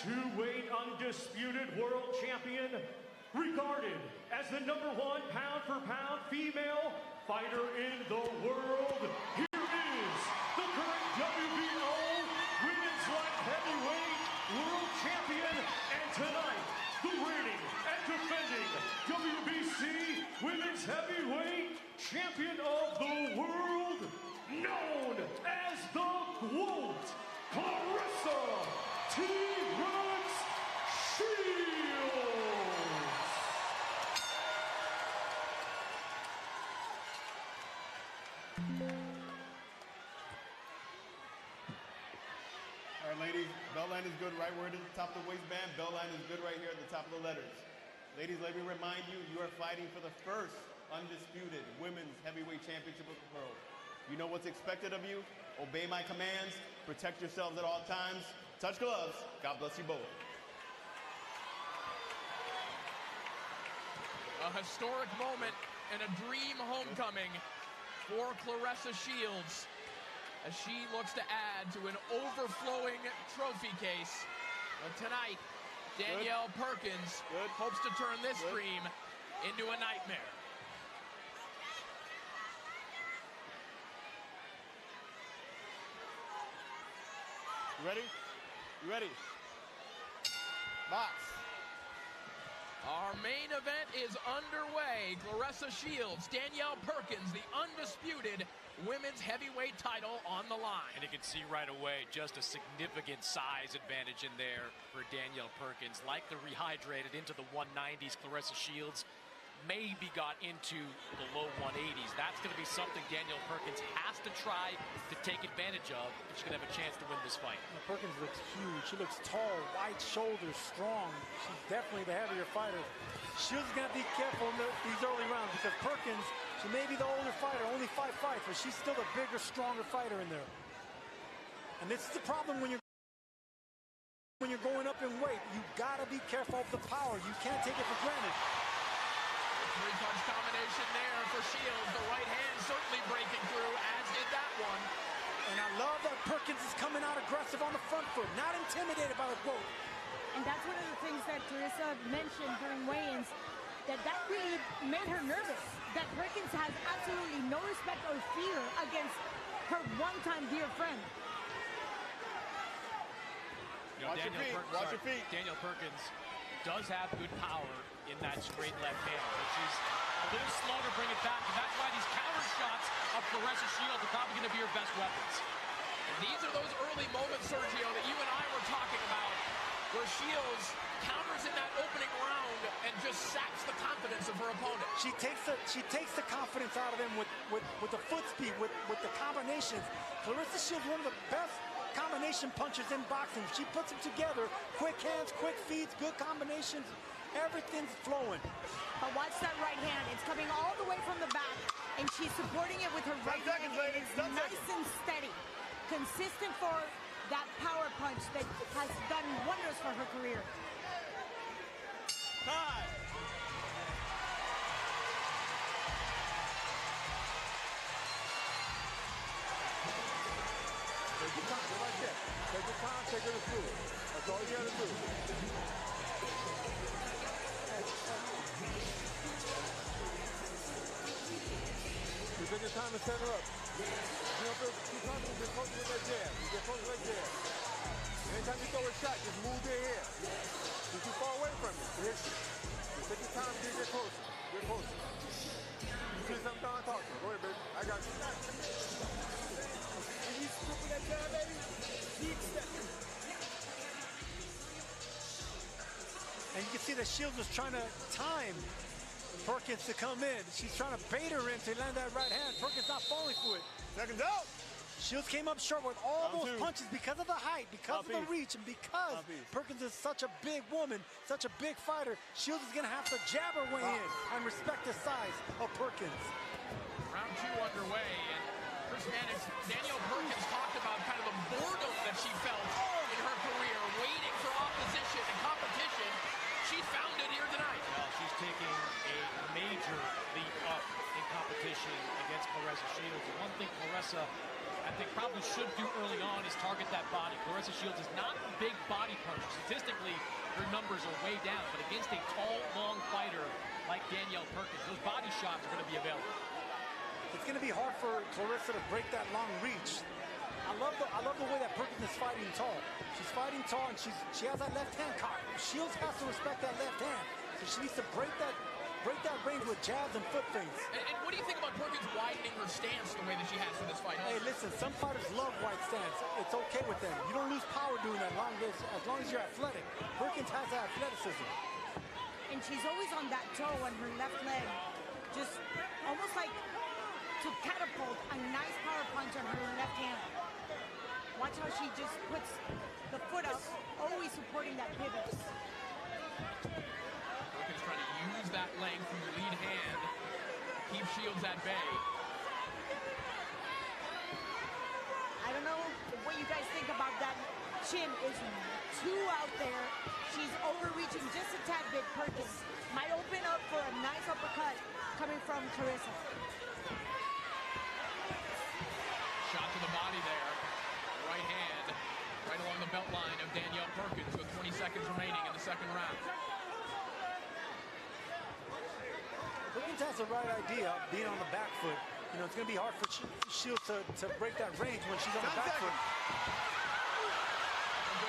two-weight undisputed world champion, regarded as the #1 pound-for-pound female fighter in the world. Here is the current WBO Women's Light Heavyweight World Champion, and tonight, the reigning and defending WBC Women's Heavyweight Champion of the world, known as the GOAT, Claressa T-Rex Shields. All right, ladies, bell line is good right where it is at the top of the waistband. Bell line is good right here at the top of the letters. Ladies, let me remind you, you are fighting for the first undisputed women's heavyweight championship of the world. You know what's expected of you. Obey my commands. Protect yourselves at all times. Touch gloves. God bless you both. A historic moment and a dream homecoming for Claressa Shields as she looks to add to an overflowing trophy case. But tonight, Danielle Perkins hopes to turn this dream into a nightmare. You ready? You ready? Box. Our main event is underway. Claressa Shields, Danielle Perkins, the undisputed women's heavyweight title on the line. And you can see right away just a significant size advantage in there for Danielle Perkins. Like the rehydrated into the 190s, Claressa Shields maybe got into the low 180s. That's going to be something Danielle Perkins has to try to take advantage of if she's going to have a chance to win this fight. Perkins looks huge. She looks tall, wide shoulders, strong. She's definitely the heavier fighter. Shields is going to be careful in these early rounds because Perkins, she may be the older fighter, only 5 fights, but she's still the bigger, stronger fighter in there. And this is the problem when you're going up in weight. You got to be careful of the power. You can't take it for granted. Three-punch combination there for Shields. The right hand certainly breaking through, as did that one. And I love that Perkins is coming out aggressive on the front foot, not intimidated by the GOAT. And that's one of the things that Claressa mentioned during weigh-ins, that really made her nervous. That Perkins has absolutely no respect or fear against her one-time dear friend. You know, Watch your feet. Danielle Perkins does have good power in that straight left hand, but she's a little slow to bring it back, and that's why these counter shots of Claressa Shields are probably going to be her best weapons. And these are those early moments, Sergio, that you and I were talking about, where Shields counters in that opening round and just saps the confidence of her opponent. She takes the confidence out of them with the foot speed, with the combinations. Claressa Shields, one of the best combination punchers in boxing. She puts them together, quick hands, quick feeds, good combinations, everything's flowing. But watch that right hand. It's coming all the way from the back, and she's supporting it with her right hand. It's nice and steady, consistent for that power punch that has done wonders for her career. Time. Take your time, right there. Take your time, take it through it. That's all you gotta do. You take your time to set her up. You know, keep on moving, get close to that jab. You get close to that jab. Anytime you throw a shot, just move their head. You're too far away from you. Just take your time to get closer. Get closer. You see something, Don? Talk to me. Go ahead, baby. I got you. And he's scooping that jab, baby. Deep stepping. And you can see that Shields was trying to time Perkins to come in. She's trying to bait her in to land that right hand. Perkins not falling for it. Seconds out. Shields came up short with all those punches because of the height, because of the reach, and because Perkins is such a big woman, such a big fighter. Shields is going to have to jab her way in and respect the size of Perkins. Round 2 underway, and Chris Mannix, Danielle Perkins talked about kind of the boredom that she felt in her career, waiting for opposition and competition. She found it here tonight. Well, she's taking a major leap up in competition against Claressa Shields. The one thing Claressa, I think, probably should should do early on is target that body. Claressa Shields is not a big body puncher. Statistically, her numbers are way down, but against a tall, long fighter like Danielle Perkins, those body shots are going to be available. It's going to be hard for Claressa to break that long reach. I love the way that Perkins is fighting tall. She's fighting tall, and she has that left hand caught. Shields has to respect that left hand, so she needs to break that range with jabs and foot feints. And what do you think about Perkins widening her stance the way that she has for this fight? Hey, listen, some fighters love wide stance. It's okay with them. You don't lose power doing that as long as you're athletic. Perkins has that athleticism. And she's always on that toe on her left leg, just almost like to catapult a nice power punch on her left hand. Watch how she just puts the foot up, always supporting that pivot. Perkins trying to use that length from the lead hand, keep Shields at bay. I don't know what you guys think about that. Chin is too out there. She's overreaching just a tad bit. Perkins might open up for a nice uppercut coming from Claressa. Shot to the body there. Right hand, right along the belt line of Danielle Perkins with 20 seconds remaining in the second round. Perkins has the right idea, being on the back foot. You know, it's going to be hard for Shields to break that range when she's on the back foot. Good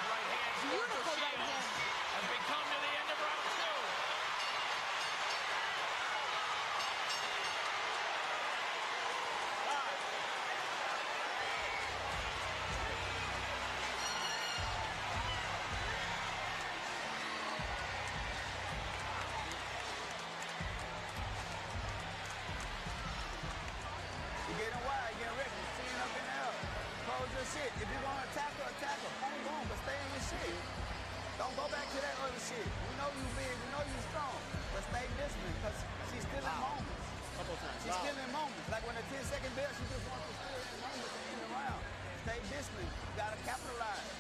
right hand. Beautiful right hand. As we come to the end of round two. You're getting wide, getting ready, seeing up in the air. Close your shit. If you want to tackle, boom, but stay in your shit. Don't go back to that other shit. We know you big, we know you strong, but stay disciplined, because she's still in moments. She's still in moments. Like when the 10-second bell, she just wants to still in moments and in the round. Stay disciplined. You got to capitalize.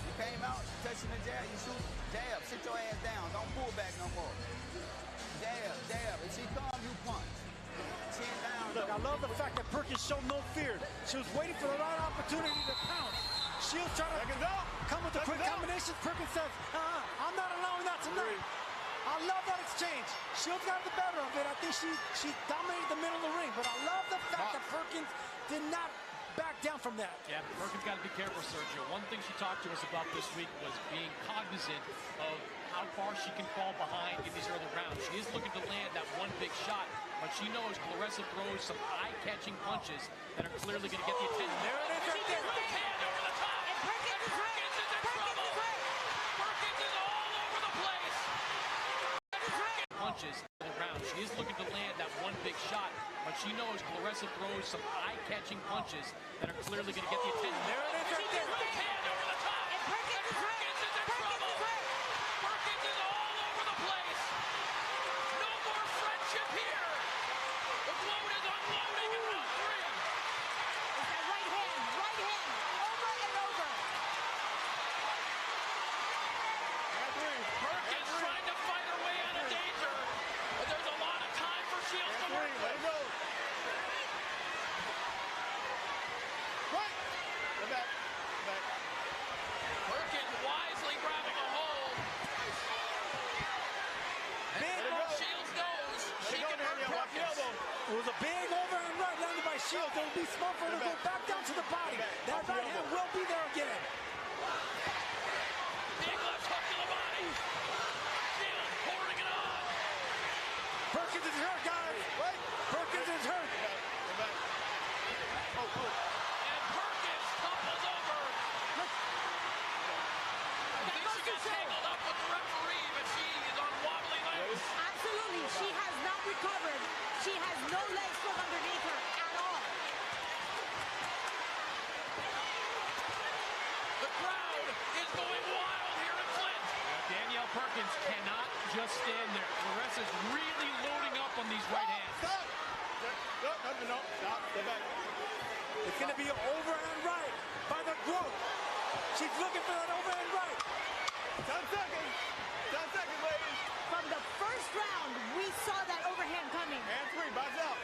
You came out, touching the jab, you shoot, jab, sit your ass down. Don't pull back no more. Jab, jab. If she comes, you punch. Chin down. Look, I love the fact that Perkins showed no fear. She was waiting for the right opportunity to pounce. Shields trying to come with the quick combinations. Perkins says, I'm not allowing that tonight. I love that exchange. Shields got the better of it. I think she dominated the middle of the ring, but I love the fact that Perkins did not back down from that. Yeah, Perkins got to be careful, Sergio. One thing she talked to us about this week was being cognizant of how far she can fall behind in these early rounds. She is looking to land that one big shot, but she knows Claressa throws some eye-catching punches that are clearly going to get the attention. There it is right there. Right hand over the top. And Perkins is hurt. Perkins is in trouble. Perkins is all over the place. Punches in the round. She is looking to land that one big shot, but she knows Claressa throws some eye-catching punches that are clearly going to get the attention. There it is right there. Right hand over the top. And Perkins is hurt. Perkins is in trouble. Perkins is all over the place. No more friendship here. The load is unloading in round three. It's that right hand, over and over. Perkins trying to fight her way out of danger, but there's a lot of time for Shields to work with. Let it go. Right. Go back. Go back. Perkins wisely grabbing a hold. Shields knows she can hurt Perkins. It was a big overhand right landed by Shields. It would be smart for her to go back down to the body. That right hand will be there again. Big left hook to the body. Shields pouring it on. Perkins is hurt, guys. Perkins is hurt. Go back. Oh. And Perkins topples over. I think she got tangled up with the referee, but she is on wobbly legs. Absolutely, she has not recovered. She has no legs from underneath her at all. The crowd is going wild here in Flint. Danielle Perkins cannot just stand there. Claressa's really loading up on these right hands. Stop. No. Stop. Go back. It's going to be an overhand right by the throat. She's looking for that overhand right. 10 seconds. 10 seconds, ladies. From the first round, we saw that overhand coming. And 3. Box out.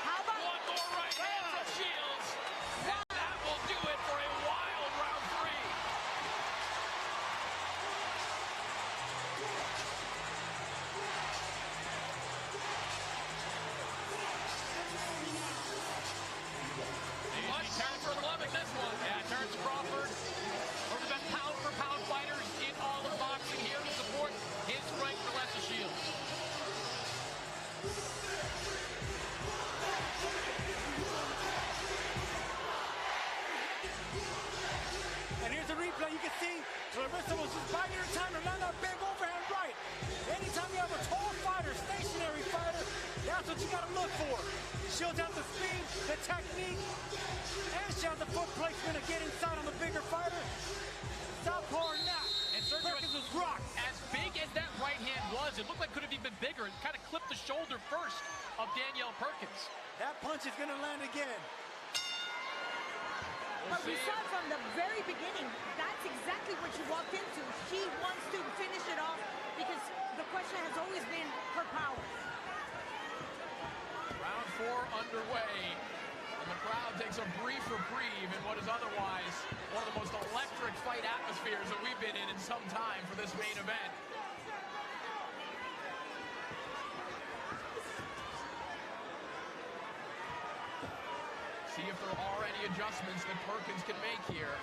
How about One more right hand from Shields. one, And here's the replay. You can see Claressa was just biding her time to land that big overhand right. Anytime you have a tall fighter, stationary fighter, that's what you got to look for. Shields has the speed, the technique, and she has the foot placement to get inside on the bigger fighter. Southpaw or not, and Sergio, Perkins was rocked. As big as that right hand was, it looked like could have even been bigger. It kind of clipped the shoulder first of Danielle Perkins. That punch is going to land again. But we saw from the very beginning, that's exactly what she walked into. She wants to finish it off because the question has always been her power. Round 4 underway, and the crowd takes a brief reprieve in what is otherwise one of the most electric fight atmospheres that we've been in some time for this main event. See if there are any adjustments that Perkins can make here.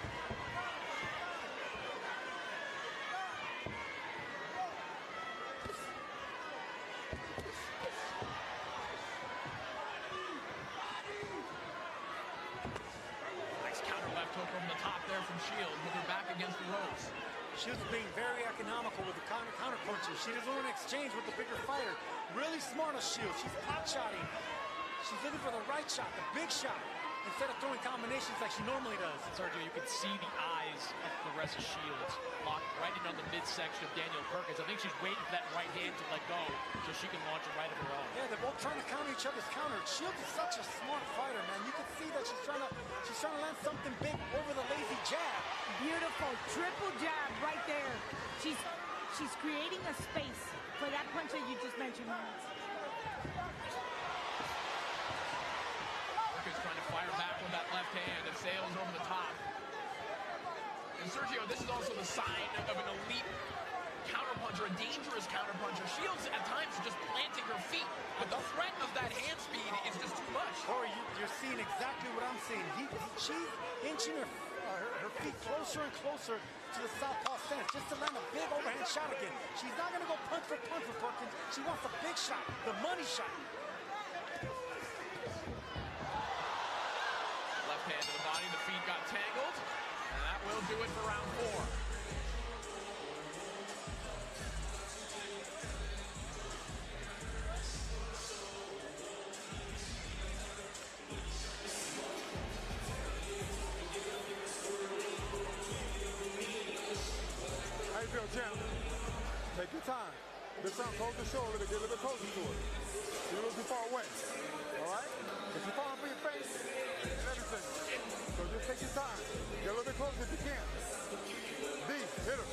Nice counter left hook over the top there from Shields with her back against the ropes. Shields being very economical with the counter punches. She doesn't want to exchange with the bigger fighter. Really smart on Shields. She's pot-shotting. She's looking for the right shot, the big shot, instead of throwing combinations like she normally does. Sergio, you can see the eyes of Claressa Shields locked right in on the midsection of Danielle Perkins. I think she's waiting for that right hand to let go so she can launch a right of her own. Yeah, they're both trying to counter each other's counter. Shields is such a smart fighter, man. You can see that she's trying to land something big over the lazy jab. Beautiful triple jab right there. She's creating a space for that punch that you just mentioned, Lance. Perkins trying to fire back with that left hand and sails over the top. And Sergio, this is also the sign of an elite counterpuncher, a dangerous counterpuncher. Shields at times is just planting her feet, but the threat of that hand speed is just too much. Corey, you're seeing exactly what I'm seeing. She's inching her feet closer and closer to the southpaw stance just to land a big overhand shot again. She's not going to go punch for Perkins. She wants the big shot, the money shot. Left hand to the body, the feet got tangled, and that will do it for round 4. How you feel, champ? Take your time. This round, close the shoulder to get a little bit closer to it. You're a little too far away. All right? If you're falling for your face and everything. So just take your time. Get a little bit closer if you can. D, hit her.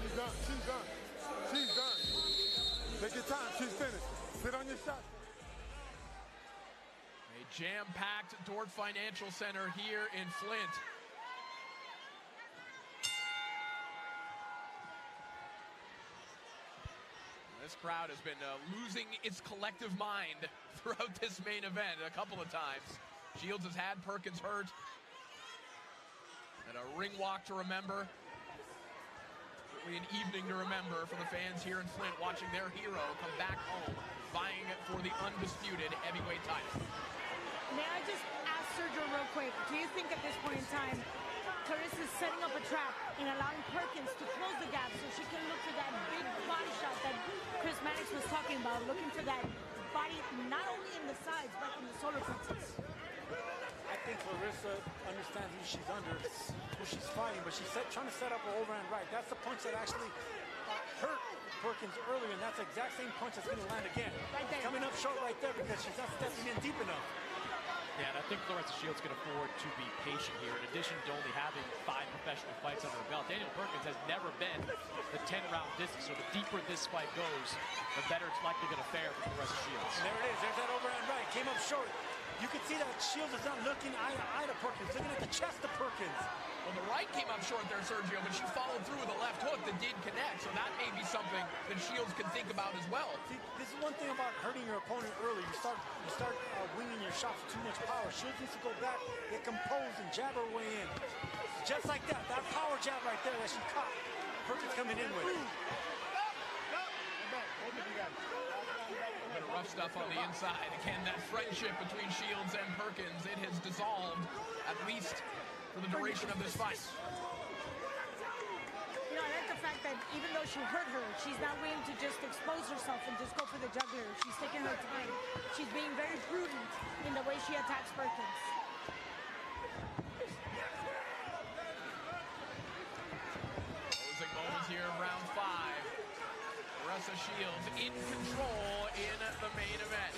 She's done. She's done. She's done. Take your time. She's finished. Sit on your shot. A jam-packed Dort Financial Center here in Flint. This crowd has been losing its collective mind throughout this main event a couple of times. Shields has had Perkins hurt. And a ring walk to remember. Certainly an evening to remember for the fans here in Flint watching their hero come back home, vying for the undisputed heavyweight title. May I just ask Sergio real quick, do you think at this point in time, Claressa is setting up a trap and allowing Perkins to close the gap so she can look for that big body shot that Chris Mannix was talking about, looking for that body not only in the sides, but in the solar plexus? I think Claressa understands who she's under, who she's fighting, but she's trying to set up an overhand right. That's the punch that actually hurt Perkins earlier, and that's the exact same punch that's going to land again. Right there. Coming up short right there because she's not stepping in deep enough. Yeah, and I think Claressa Shields can afford to be patient here. In addition to only having 5 professional fights under her belt, Danielle Perkins has never been the 10-round distance. So the deeper this fight goes, the better it's likely going to fare for Claressa Shields. And there it is. There's that overhand right. Came up short. You can see that Shields is not looking eye to eye to Perkins, looking at the chest of Perkins. Well, the right came up short there, Sergio, but she followed through with a left hook that did connect. So that may be something that Shields can think about as well. See, this is one thing about hurting your opponent early. You start winging your shots with too much power. Shields needs to go back, get composed, and jab her way in. Just like that. That power jab right there that she caught. Perkins coming in with it. A bit of rough stuff on the inside. Again, that friendship between Shields and Perkins, it has dissolved, at least for the duration of this fight. You know, I like the fact that even though she hurt her, she's not willing to just expose herself and just go for the jugular. She's taking her time. She's being very prudent in the way she attacks Perkins. Closing moments here of round 5. Claressa Shields in control in the main event.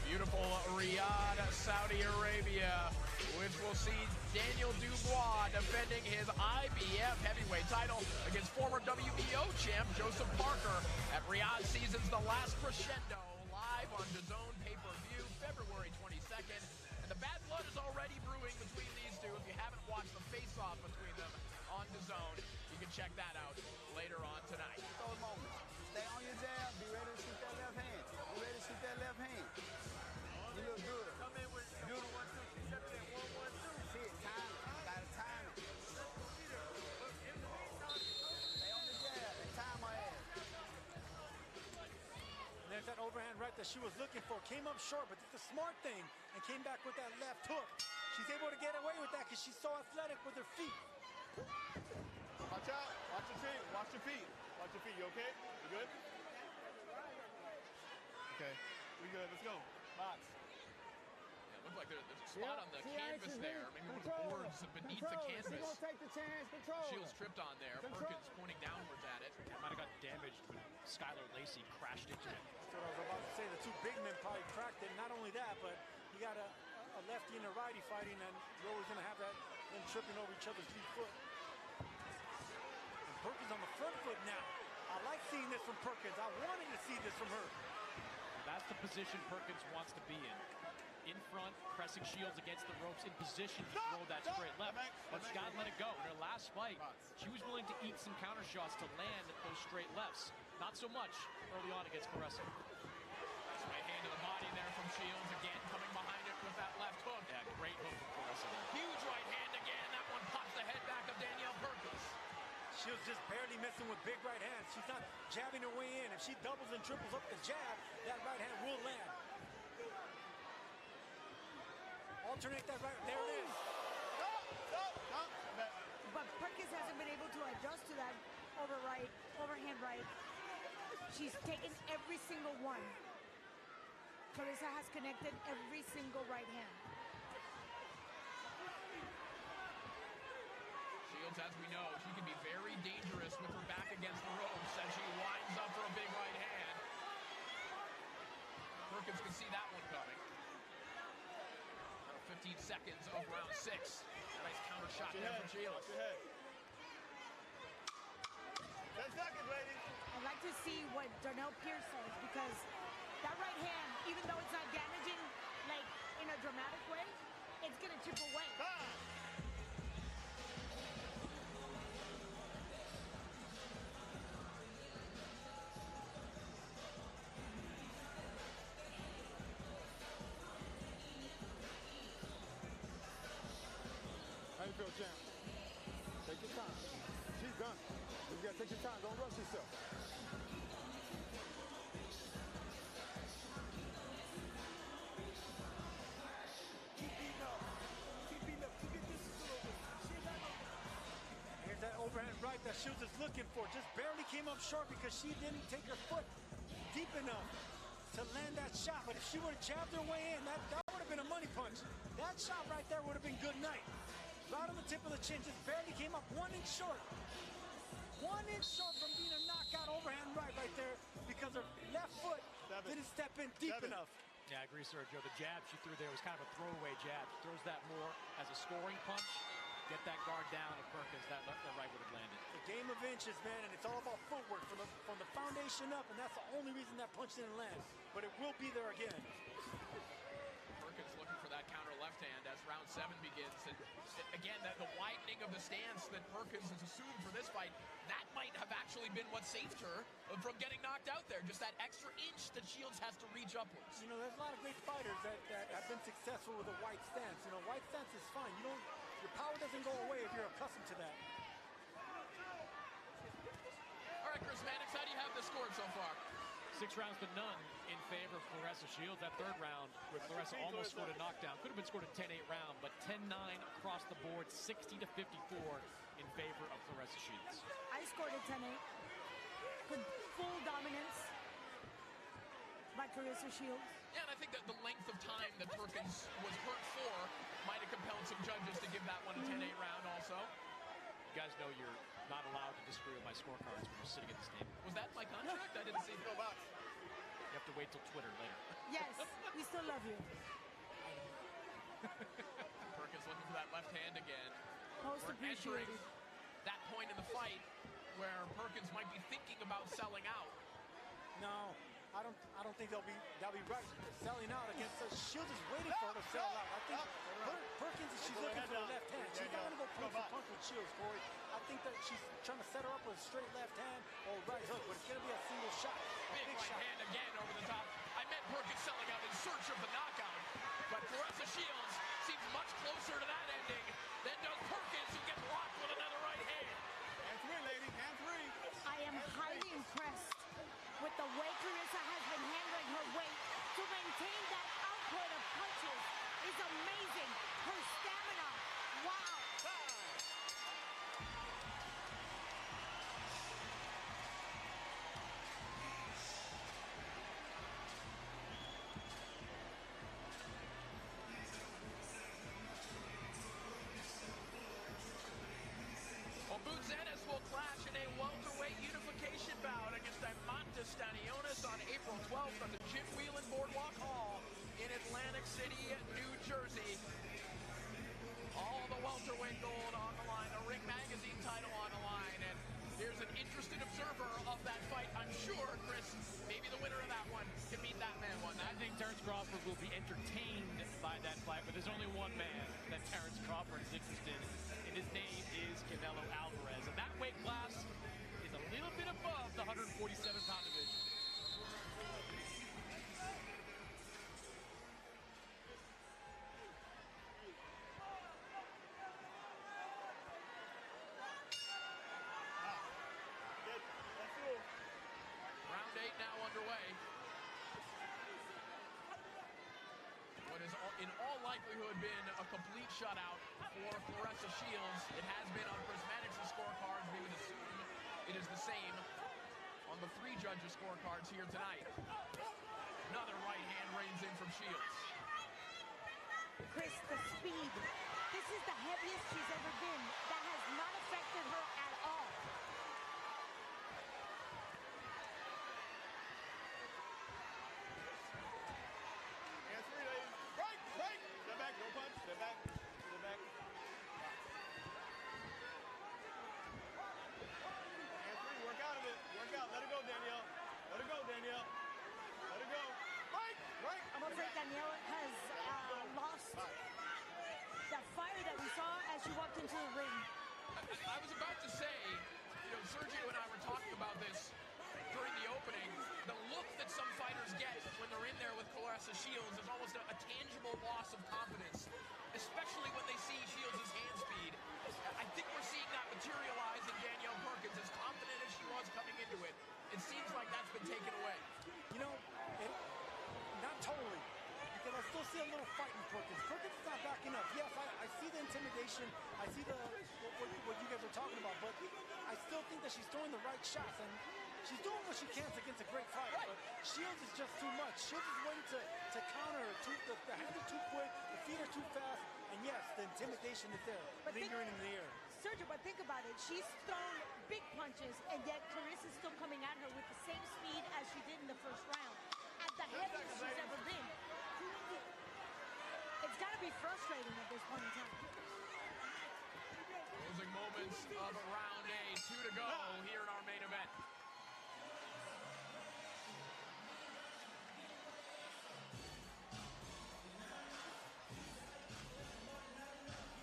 Beautiful Riyadh, Saudi Arabia, which will see Daniel Dubois defending his IBF heavyweight title against former WBO champ Joseph Parker at Riyadh Seasons The Last Crescendo, live on DAZN pay-per-view February 22nd. And the bad blood is already brewing between these two. If you haven't watched the face-off between them on DAZN, you can check that out later on tonight. Those moments. Stay on your jab. Be ready to shoot that left hand. Be ready to shoot that left hand. You look good. Come in with you. 1, 2. Step in 1, 1, 2. See it. Time it. Gotta time it. Stay on the jab and time my ass. And there's that overhand right that she was looking for. Came up short, but did the smart thing and came back with that left hook. She's able to get away with that because she's so athletic with her feet. Watch out. Watch your feet. Watch your feet. Watch your feet. You okay? You good? Okay. We good. Let's go. Box. It looked like there's a spot on the canvas there, maybe one of the boards beneath the canvas. Take the chance. Control. Shields tripped on there. Perkins pointing downwards at it. That might have got damaged when Skylar Lacey crashed into it. That's what I was about to say. The two big men probably cracked it. Not only that, but you got a lefty and a righty fighting, and you're always going to have that them tripping over each other's lead foot. And Perkins on the front foot now. I like seeing this from Perkins. I wanted to see this from her. That's the position Perkins wants to be in. In front, pressing Shields against the ropes, in position to throw that straight left. But she gotta let it go. In her last fight, she was willing to eat some counter shots to land those straight lefts. Not so much early on against Claressa. Nice right hand to the body there from Shields. Again, coming behind it with that left hook. Yeah, great hook from Claressa. Huge right hand again. That one pops the head back of Danielle Perkins. She was just barely messing with big right hands. She's not jabbing her way in. If she doubles and triples up the jab, that right hand will land. Alternate that right. There it is. But Perkins hasn't been able to adjust to that overhand right. She's taken every single one. Claressa has connected every single right hand. Shields, as we know, she can be very dangerous with her back against the ropes as she winds up for a big right hand. Perkins can see that one coming. 15 seconds of round 6. A nice counter shot there from Shields. 10 seconds, ladies. I'd like to see what Darnell Pierce says, because that right hand, even though it's not damaging like in a dramatic way, it's gonna chip away. How you feel, champ? Take your time. She's done. You gotta take your time. Don't rush yourself. Here's that overhand right that Shields is looking for. Just barely came up short because she didn't take her foot deep enough to land that shot. But if she would have jabbed her way in, that would have been a money punch. That shot right there would have been good night. Right on the tip of the chin, just barely came up 1 inch short. 1 inch short from being a knockout overhand right there because her left foot didn't step in deep enough. Yeah, I agree, Sergio. The jab she threw there was kind of a throwaway jab. She throws that more as a scoring punch. Get that guard down of Perkins. That right would have landed. The game of inches, man, and it's all about footwork from the foundation up, and that's the only reason that punch didn't land. But it will be there again. Perkins looking for that counter left hand as round 7 begins. And again, the widening of the stance that Perkins has assumed for this fight, that might might have actually been what saved her from getting knocked out there. Just that extra inch that Shields has to reach upwards. You know, there's a lot of great fighters that have been successful with a white stance. You know, white stance is fine. Your power doesn't go away if you're accustomed to that. All right, Chris Mannix, how do you have this scored so far? 6 rounds to none in favor of Claressa Shields. That third round where Claressa almost scored a knockdown. Could have been scored a 10-8 round, but 10-9 across the board, 60-54 in favor of Claressa Shields. I scored a 10-8 with full dominance by Claressa Shields. Yeah, and I think that the length of time that Perkins was hurt for might have compelled some judges to give that one a 10-8 round also. You guys know you're not allowed to disagree with my scorecards when you're sitting at this table. Was that my contract? I didn't see it. You have to wait till Twitter later. Yes, we still love you. Perkins looking for that left hand again. Most We're entering appreciated. that point in the fight where Perkins might be thinking about selling out. No, I don't think that'll be right. Selling out against her. Shields is waiting for her to sell out. I think Perkins, she's looking for the left hand. She's not going to go punch for punch with Shields, Corey. I think that she's trying to set her up with a straight left hand or a right hook, but it's going to be a single shot. Big right shot. hand again over the top. I meant Perkins selling out in search of the knockout, but Claressa Shields seems much closer to that ending than does Perkins, who gets locked with another right hand. Hand three, lady, hand three. I am highly impressed with the way Claressa has been handling her weight. To maintain that output of punches is amazing. Her stamina, wow. Well, Butzenes will clash in a welterweight unification bout against Amanda Stanionis on April 12th at the Jim Whelan Boardwalk Hall in Atlantic City, New Jersey. All the welterweight gold on the line, the Ring Magazine title on the line, and here's an interested observer of that fight. I'm sure, Chris, maybe the winner of that one can beat that man one night. I think Terrence Crawford will be entertained by that fight, but there's only one man that Terrence Crawford is interested in, and his name is Canelo Alvarez. And that weight class is a little bit above the 147-pound division. Round 8 now underway. What has in all likelihood been a complete shutout for Claressa Shields. It has been on Chris Mannix's scorecards. We would assume it is the same on the 3 judges' scorecards here tonight. Another right hand rains in from Shields. Chris, the speed. This is the heaviest she's ever been. That has not affected her at all. Hand three, lady. Right. Step back, no punch. Step back. Hand three, work out of it. Work out. Let it go, Danielle. Let it go. Right. I'm afraid Danielle has lost that fire that we saw as she walked into the ring. I was about to say, Sergio and I were talking about this during the opening. The look that some fighters get when they're in there with Claressa Shields is almost a tangible loss of confidence, especially when they see Shields' hand speed. I think we're seeing that materialize in Danielle Perkins. As confident as she was coming into it, it seems like that's been taken away. Not totally, because I still see a little fight in Perkins. Perkins is not backing up. Yes, I see the intimidation. I see what you guys are talking about, but I still think that she's throwing the right shots, and she's doing what she can against a great fighter. But Shields is just too much. Shields is waiting to counter her. The hands are too quick, the feet are too fast, and yes, the intimidation is there, lingering in the air. Sergio, but think about it. She's thrown big punches, and yet Clarissa's still coming at her with the same speed as she did in the first round. At the heaviest she's ever been. It's got to be frustrating at this point in time. Closing moments of round 8. 2 to go here in our main event.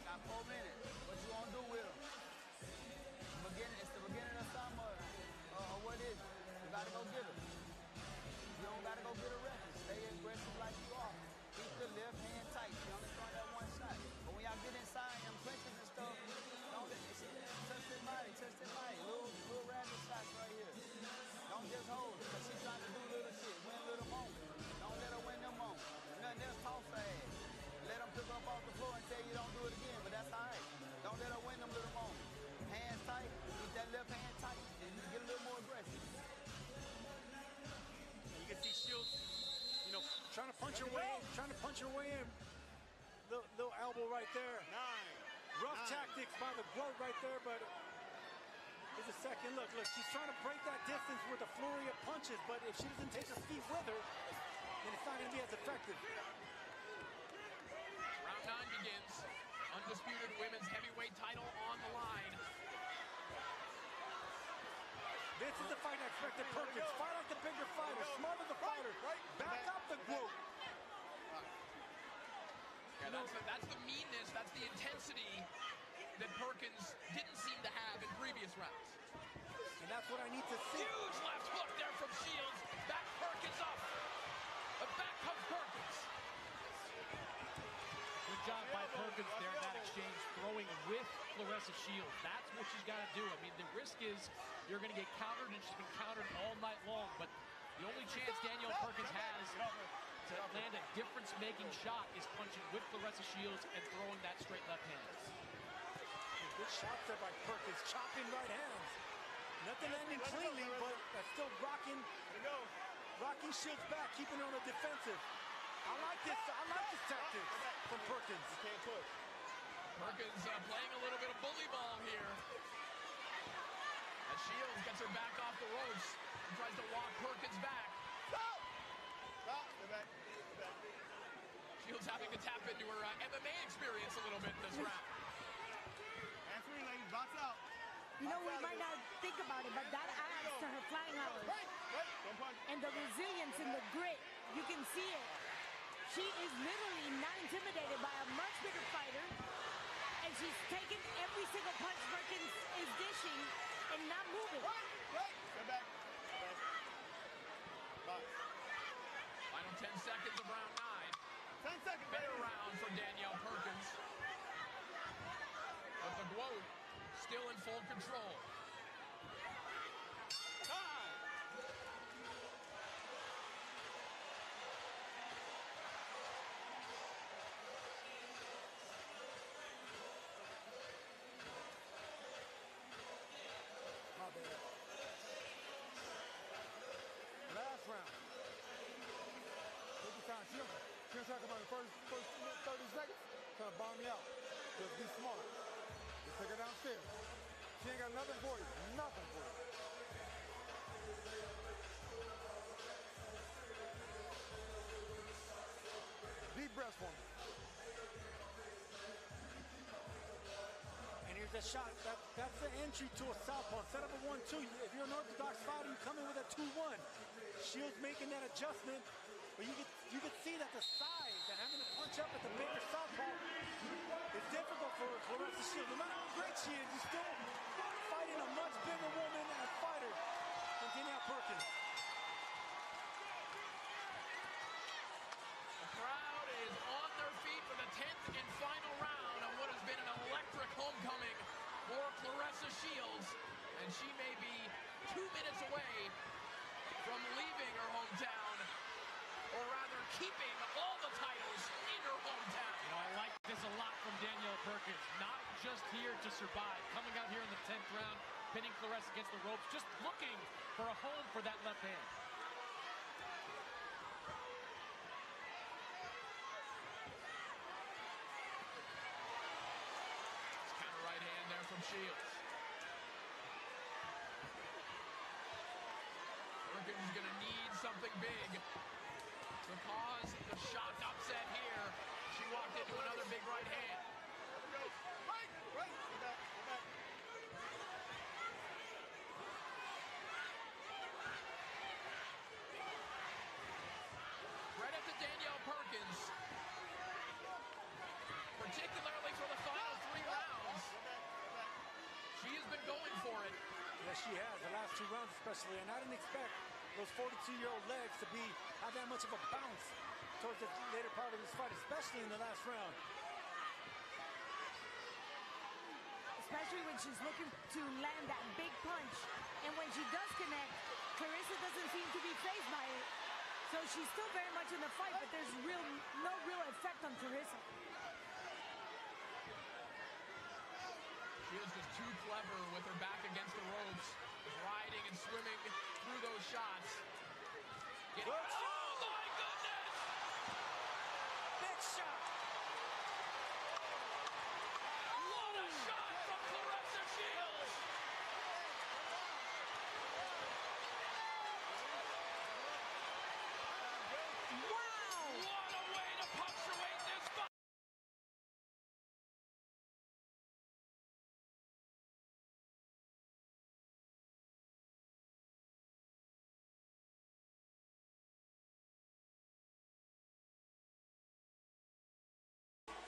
Got 4 minutes. What you gonna do with him? It's the beginning of summer. gotta go get her. You don't gotta go get her reckless. Stay aggressive like you are. Keep the left hand tight. She only throwing that one shot. But when y'all get inside them clinches and stuff, don't touch that body, touch that body. Little rapid shots right here. Don't just hold her, because she's trying to do little shit, win little moments. Don't let her win them moments. Nothing else, toss her ass. Let them pick up off the floor and tell you don't do it again, but that's all right. Don't let her win them little moments. Hands tight, keep that left hand tight, and you get a little more aggressive. You can see Shields, you know, trying to punch her way in, Little elbow right there. Rough tactics by the Goat right there, but there's a second look. Look, she's trying to break that distance with a flurry of punches, but if she doesn't take her feet with her, then it's not going to be as effective. Round 9 begins. Undisputed women's heavyweight title on the line. This is the fight I expected Perkins. Fight like the bigger fighter, smarter the fighter. Back up the Goat. Yeah, that's the meanness, that's the intensity that Perkins didn't seem to have in previous rounds. And that's what I need to see. Huge left hook there from Shields. Back Perkins up. But back comes Perkins. Good job by Perkins there in that exchange, throwing with Claressa Shields. That's what she's got to do. I mean, the risk is you're going to get countered, and she's been countered all night long. But the only chance Danielle Perkins has to land a difference-making shot is punching with Claressa Shields and throwing that straight left hand. Good shots there by Perkins, chopping right hands. Nothing ending cleanly, but that's still rocking Shields back, keeping her on the defensive. I like this tactic from Perkins. You can't push. Perkins playing a little bit of bully ball here. As Shields gets her back off the ropes and tries to walk Perkins back. Stop! Get back. Shields having to tap into her MMA experience a little bit in this round. And 3, ladies, box out. You know, we might not think about it, but that adds to her flying hours. Don't punch. And the resilience and the grit, you can see it. She is literally not intimidated by a much bigger fighter, and she's taking every single punch Perkins is dishing and not moving. Get back. Box. Final 10 seconds of round 9. 10 seconds. Better round for Danielle Perkins. But the Goat still in full control. My bad. Last round. Take your time. She don't talk about the first 30 seconds. Trying to bomb me out. Just be smart. Just take her downstairs. She ain't got nothing for you. Nothing for you. Deep breaths for me. And here's a shot. That's the entry to a southpaw. Set up a 1-2. If you're an orthodox fighter, you come in with a 2-1. Shields making that adjustment, but you could see that the size and having to punch up at the bigger southpaw is difficult for Claressa Shields. No matter how great she is, you're still fighting a much bigger woman and fighter than Danielle Perkins. The crowd is on their feet for the 10th and final round of what has been an electric homecoming for Claressa Shields. And she may be 2 minutes away from leaving her hometown, or rather keeping all the titles in her hometown. You know, I like this a lot from Danielle Perkins. Not just here to survive. Coming out here in the 10th round, pinning Claressa against the ropes, just looking for a home for that left hand. Counter right hand there from Shields. Perkins is going to need something big to cause the shock upset here. She walked into another big right hand. Right. Get back. Credit to Danielle Perkins, particularly for the final 3 rounds. She has been going for it. Yes, she has. The last 2 rounds especially, and I didn't expect those 42-year-old legs to have that much of a bounce towards the later part of this fight, especially in the last round. Especially when she's looking to land that big punch. And when she does connect, Claressa doesn't seem to be fazed by it. So she's still very much in the fight, but there's no real effect on Claressa. She is just too clever with her back against the ropes, riding and swimming through those shots. Oh my goodness! Big shot! What a shot from Claressa Shields! Wow! What a way to punctuate this fight!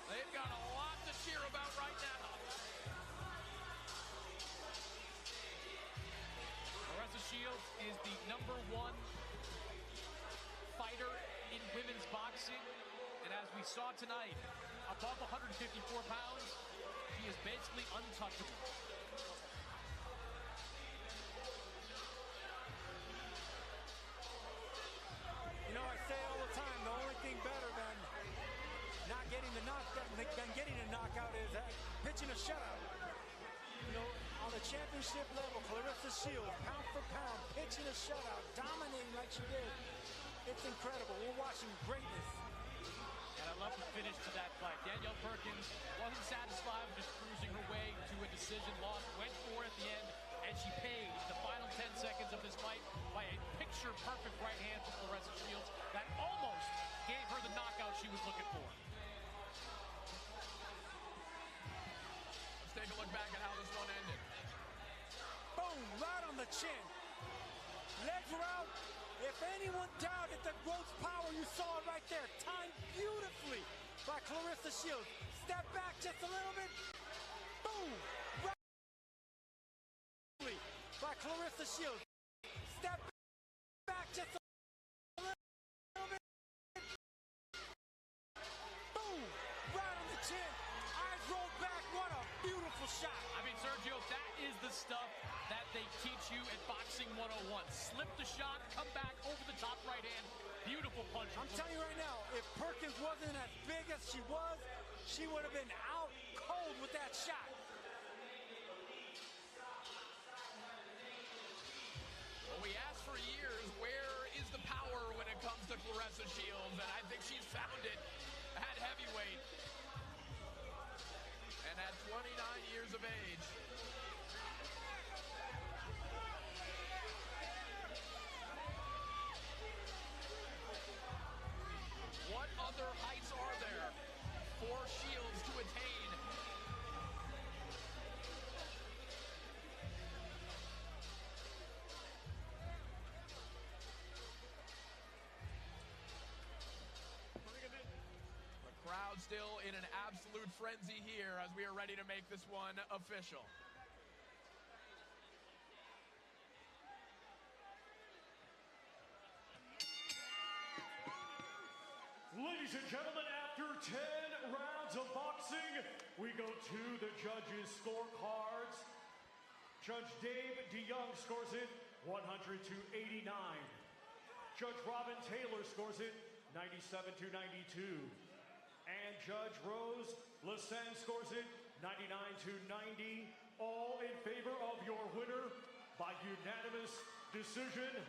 They've got a lot to cheer about right now. Claressa Shields is the #1 fighter in women's boxing. And as we saw tonight, above 154 pounds, she is basically untouchable. You know, I say all the time, the only thing better than getting a knockout is pitching a shutout. You know, on the championship level, Claressa Shields, pound for pound, pitching a shutout, dominating like she did. It's incredible. We're watching greatness. And I love the finish to that fight. Danielle Perkins wasn't satisfied with just cruising her way to a decision loss, went for it at the end, and she paid the final 10 seconds of this fight by a picture-perfect right hand from Claressa Shields that almost gave her the knockout she was looking for. Let's take a look back at how this one ended. Boom, right on the chin. Legs were out. If anyone doubted the gross power, you saw it right there. Timed beautifully by Claressa Shields. Step back just a little bit. Boom. Right by Claressa Shields. Step back just a little bit. Boom. Right on the chin. Eyes rolled back. What a beautiful shot. I mean, Sergio, that is the stuff that they teach you at Boxing 101. Slip the shot, come back over the top right hand. Beautiful punch. I'm telling you right now, if Perkins wasn't as big as she was, she would have been out cold with that shot. Well, we asked for years, where is the power when it comes to Claressa Shields? And I think she's found it at heavyweight. And at 29 years of age. What other heights are there for Shields to attain? The crowd still in an absolute frenzy here as we are ready to make this one official. Ladies and gentlemen, after 10 rounds of boxing, we go to the judges' scorecards. Judge Dave DeYoung scores it 100 to 89. Judge Robin Taylor scores it 97 to 92. And Judge Rose Lassen scores it 99 to 90. All in favor of your winner by unanimous decision.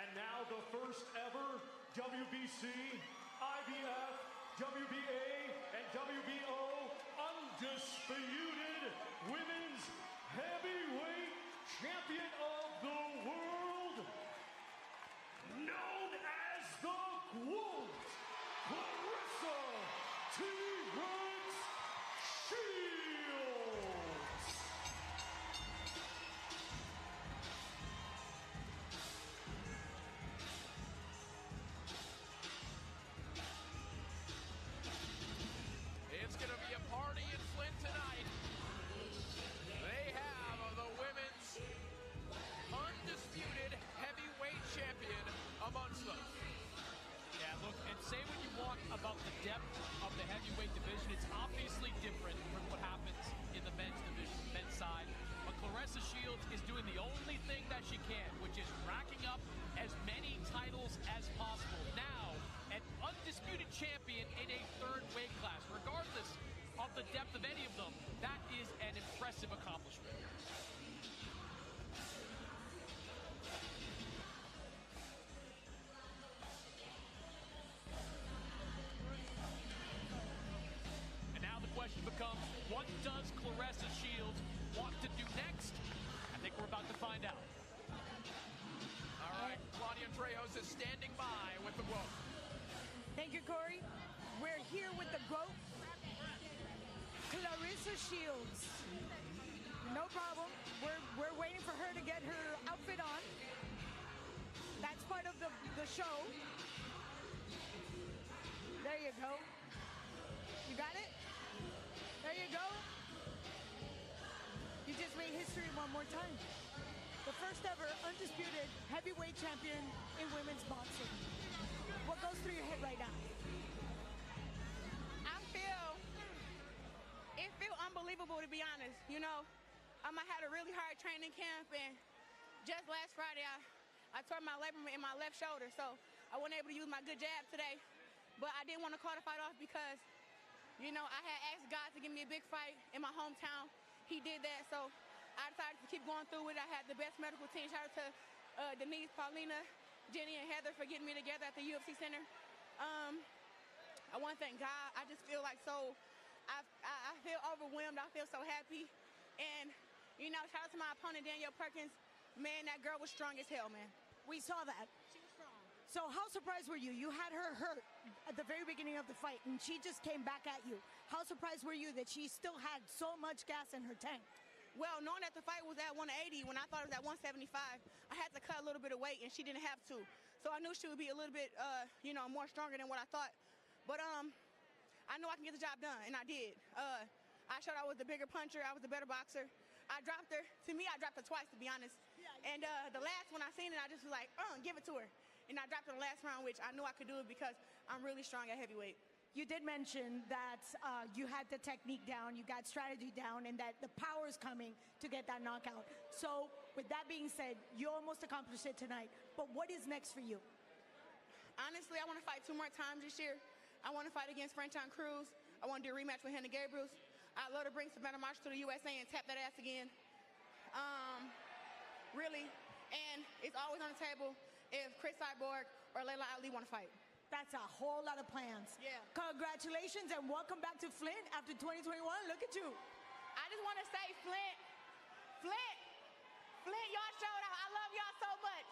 And now the first ever WBC, IBF, WBA, and WBO undisputed women's heavyweight champion of the world, known as the GOAT, Claressa T-Rex Shields. It's going to be a depth of any of them, that is an impressive accomplishment. And now the question becomes, what does Claressa Shields want to do next? I think we're about to find out. All right, Claudia Trejos is standing by with the quote. Thank you, Corey. We're here with the GOAT, Claressa Shields. No problem. We're waiting for her to get her outfit on. That's part of the show. There you go. You got it? There you go. You just made history one more time. The first ever undisputed heavyweight champion in women's boxing. What goes through your head right now? It feel unbelievable, to be honest. You know, I had a really hard training camp, and just last Friday, I tore my labrum in my left shoulder, so I wasn't able to use my good jab today. But I didn't want to call the fight off because, you know, I had asked God to give me a big fight in my hometown. He did that, so I decided to keep going through it. I had the best medical team. Shout out to Denise, Paulina, Jenny, and Heather for getting me together at the UFC Center. I want to thank God. I just feel like I feel overwhelmed. I feel so happy. And, you know, shout out to my opponent, Danielle Perkins. Man, that girl was strong as hell, man. We saw that. She was strong. So how surprised were you? You had her hurt at the very beginning of the fight, and she just came back at you. How surprised were you that she still had so much gas in her tank? Well, knowing that the fight was at 180, when I thought it was at 175, I had to cut a little bit of weight, and she didn't have to. So I knew she would be a little bit, you know, more stronger than what I thought. But I know I can get the job done, and I did. I showed I was the bigger puncher. I was the better boxer. I dropped her. To me, I dropped her twice, to be honest. And the last one I seen it, I just was like, give it to her. And I dropped her in the last round, which I knew I could do it because I'm really strong at heavyweight. You did mention that you had the technique down, you got strategy down, and that the power is coming to get that knockout. So with that being said, you almost accomplished it tonight. But what is next for you? Honestly, I want to fight 2 more times this year. I want to fight against Franchon Cruz. I want to do a rematch with Hannah Gabriels. I'd love to bring Savannah Marshall to the USA and tap that ass again. Really. And it's always on the table if Chris Cyborg or Layla Ali want to fight. That's a whole lot of plans. Yeah. Congratulations and welcome back to Flint after 2021. Look at you. I just want to say, Flint, y'all showed out. I love y'all so much.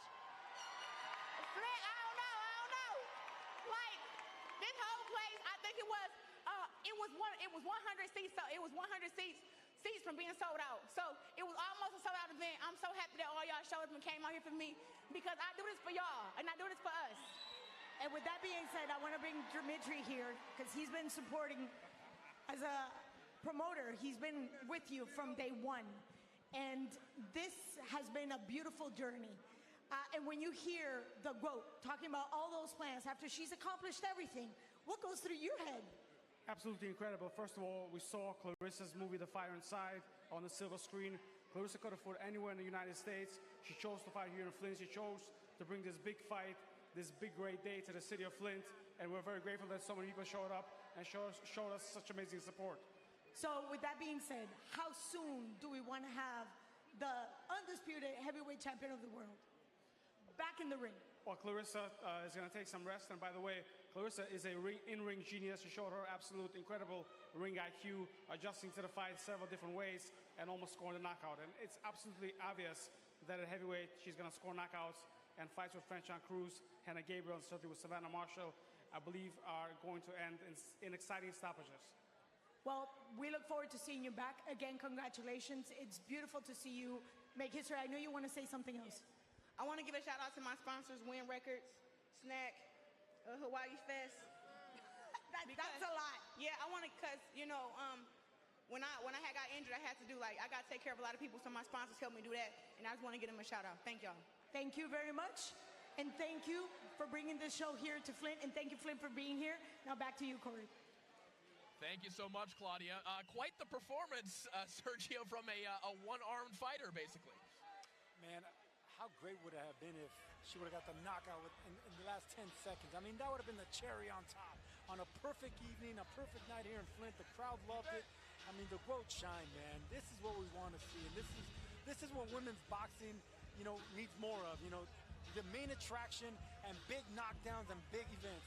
Flint, I don't know. Like, this whole place, I think it was 100 seats. So it was 100 seats from being sold out. So it was almost a sold out event. I'm so happy that all y'all showed up and came out here for me because I do this for y'all and I do this for us. And with that being said, I want to bring Dimitri here because he's been supporting as a promoter. He's been with you from day one. And this has been a beautiful journey. And when you hear the GOAT talking about all those plans after she's accomplished everything, what goes through your head? Absolutely incredible. First of all, we saw Claressa's movie, The Fire Inside, on the silver screen. Claressa could have fought anywhere in the United States. She chose to fight here in Flint. She chose to bring this big fight, this big great day to the city of Flint. And we're very grateful that so many people showed up and showed us such amazing support. So with that being said, how soon do we want to have the undisputed heavyweight champion of the world back in the ring? Well, Claressa is going to take some rest. And by the way, Claressa is a in-ring genius. She showed her absolute incredible ring IQ, adjusting to the fight several different ways and almost scoring the knockout. And it's absolutely obvious that at heavyweight, she's going to score knockouts, and fights with Franchon Cruz, Hannah Gabriel, and certainly with Savannah Marshall, I believe are going to end in exciting stoppages. Well, we look forward to seeing you back. Again, congratulations. It's beautiful to see you make history. I know you want to say something else. I want to give a shout out to my sponsors, Win Records, Snack, Hawaii Fest. That's a lot. Yeah, I want to, because, you know, when I had got injured, I had to do, I got to take care of a lot of people, so my sponsors helped me do that, and I just want to give them a shout out. Thank y'all. Thank you very much, and thank you for bringing this show here to Flint, and thank you, Flint, for being here. Now back to you, Corey. Thank you so much, Claudia. Quite the performance, Sergio, from a one-armed fighter, basically. Man, how great would it have been if she would have got the knockout in the last 10 seconds? I mean, that would have been the cherry on top. On a perfect evening, a perfect night here in Flint, the crowd loved it. I mean, the growth shine, man. This is what we want to see, and this is what women's boxing, you know, needs more of. You know, the main attraction and big knockdowns and big events.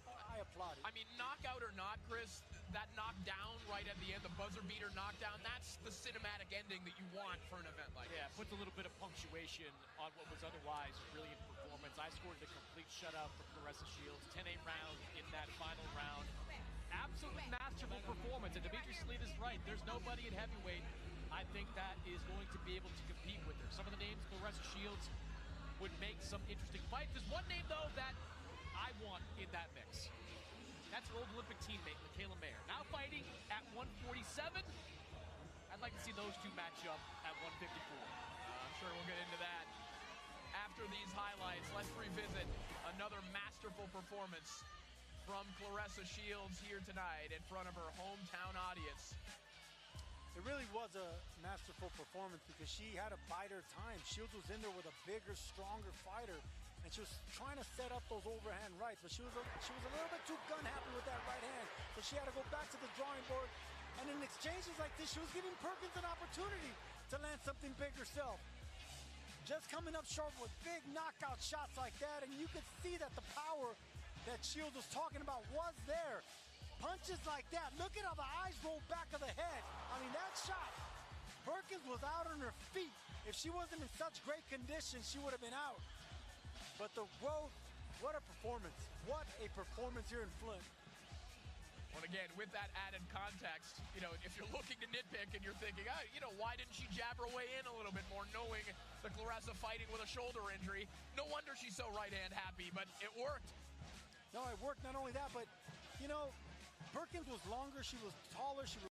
I applaud it. I mean, knockout or not, Chris, that knockdown right at the end, the buzzer beater knockdown, that's the cinematic ending that you want for an event like Yeah, this. puts a little bit of punctuation on what was otherwise a brilliant performance. I scored the complete shutout for Claressa Shields, 10-8 round in that final round. Absolutely masterful performance, and Dimitri Salida's right. There's nobody at heavyweight, I think, that is going to be able to compete with her. Some of the names Claressa Shields would make some interesting fights. There's one name, though, that I want in that mix. That's her old Olympic teammate, Michaela Mayer. Now fighting at 147. I'd like to see those two match up at 154. I'm sure we'll get into that after these highlights. Let's revisit another masterful performance from Claressa Shields here tonight in front of her hometown audience. It really was a masterful performance because she had to bide her time. Shields was in there with a bigger, stronger fighter, and she was trying to set up those overhand rights, but she was a little bit too gun-happy with that right hand, so she had to go back to the drawing board. And in exchanges like this, she was giving Perkins an opportunity to land something big herself. Just coming up short with big knockout shots like that, and you could see that the power that Shields was talking about was there. Punches like that, look at how the eyes roll back of the head. I mean, that shot, Perkins was out on her feet. If she wasn't in such great condition, she would have been out. But the growth, what a performance. What a performance here in Flint. Well, again, with that added context, you know, if you're looking to nitpick and you're thinking, you know, why didn't she jab her way in a little bit more, knowing the Claressa fighting with a shoulder injury? No wonder she's so right-hand happy, but it worked. No, it worked. Not only that, but, you know, Perkins was longer, she was taller, she was